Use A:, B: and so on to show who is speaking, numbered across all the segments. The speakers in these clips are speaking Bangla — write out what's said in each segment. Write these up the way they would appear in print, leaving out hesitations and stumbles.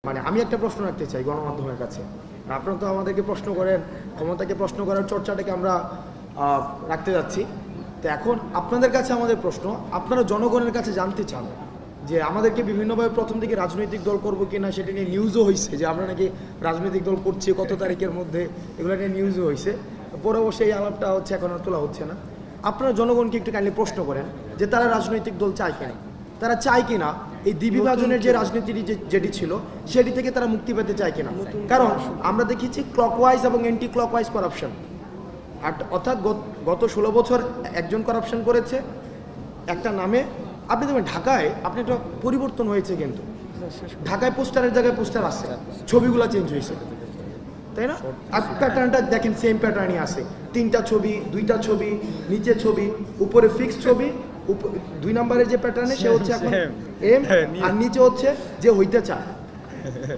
A: মানে আমি একটা প্রশ্ন রাখতে চাই গণমাধ্যমের কাছে। আপনারা তো আমাদেরকে প্রশ্ন করেন, ক্ষমতাকে প্রশ্ন করার চর্চাটাকে আমরা রাখতে যাচ্ছি। তো এখন আপনাদের কাছে আমাদের প্রশ্ন, আপনারা জনগণের কাছে জানতে চান যে আমাদেরকে বিভিন্নভাবে প্রথম দিকে রাজনৈতিক দল করবো কিনা সেটা নিয়ে নিউজও হয়েছে যে আমরা নাকি রাজনৈতিক দল করছি কত তারিখের মধ্যে, এগুলো নিয়ে নিউজও হয়েছে। পরে অবশ্যই এই আলাপটা হচ্ছে এখন আর তোলা হচ্ছে না। আপনারা জনগণকে একটু কাইন্ডলি প্রশ্ন করেন যে তারা রাজনৈতিক দল চায় কিনা, তারা চায় কিনা এই দ্বিবিভাজনের যে রাজনীতিটি যেটি ছিল সেটি থেকে তারা মুক্তি পেতে চায় কিনা। কারণ আমরা দেখেছি ক্লকওয়াইজ এবং অ্যান্টি ক্লকওয়াইজ করাপশন, অর্থাৎ গত 16 বছর একজন করাপশন করেছে একটা নামে। আপনি দেখবেন ঢাকায় আপনি একটা পরিবর্তন হয়েছে, কিন্তু ঢাকায় পোস্টারের জায়গায় পোস্টার আসছে, ছবিগুলো চেঞ্জ হয়েছে, তাই না? আর প্যাটার্নটা দেখেন সেম প্যাটার্নই আছে, 3টা ছবি 2টা ছবি, নিচে ছবি, উপরে ফিক্সড ছবি। 2 নম্বরের যে প্যাটার্নে সে হচ্ছে এখন এম, আর নিচে হচ্ছে যে হইতে চায়।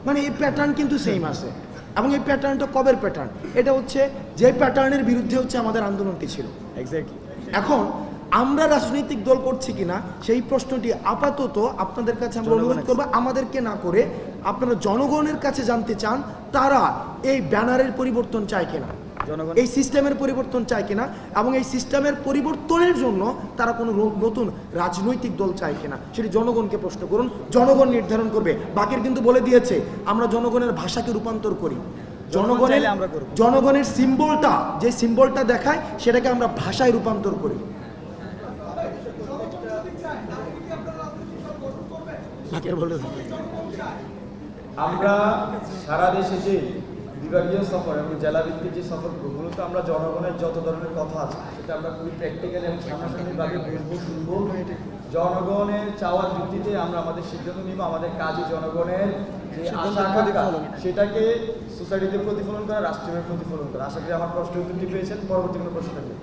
A: মানে এই প্যাটার্ন কিন্তু সেম আছে। এবং এই প্যাটার্নটা কবের প্যাটার্ন? এটা হচ্ছে যে প্যাটার্নের বিরুদ্ধে হচ্ছে আমাদের আন্দোলনটি ছিল।
B: এক্স্যাক্টলি।
A: এখন আমরা রাজনৈতিক দল করছি কিনা সেই প্রশ্নটি আপাতত আপনাদের কাছে আমরা অনুরোধ করবো, আমাদেরকে না করে আপনারা জনগণের কাছে জানতে চান তারা এই ব্যানারের পরিবর্তন চায় কিনা, এই সিস্টেমের পরিবর্তন চায় কিনা, এবং এই সিস্টেমের পরিবর্তনের জন্য তারা কোনো নতুন রাজনৈতিক দল চায় কিনা সেটি জনগণকে প্রশ্ন করুন, জনগণ নির্ধারণ করবে। বাকির কিন্তু বলে দিয়েছে আমরা জনগণের ভাষাকে রূপান্তর করি, জনগণের সিম্বলটা যে সিম্বলটা দেখায় সেটাকে আমরা ভাষায় রূপান্তর করি।
C: আমরা সারা দেশে যে বিভাগীয় সফর এবং জেলাভিত্তিক যে সফরগুলো, তো আমরা জনগণের যত ধরনের কথা আছে সেটা আমরা খুবই প্র্যাকটিক্যালি এবং সামনাসামনিভাবে বুঝবো, শুনবো। জনগণের চাওয়ার ভিত্তিতে আমরা আমাদের সিদ্ধান্ত নিব। আমাদের কাজই জনগণের যে আশা আকাঙ্ক্ষা সেটাকে সোসাইটিতে প্রতিফলন করা, রাষ্ট্রীয় প্রতিফলন করা। আশা করি আমার প্রশ্নের উত্তরটি পেয়েছেন। পরবর্তী কোনো প্রশ্ন থাকবে?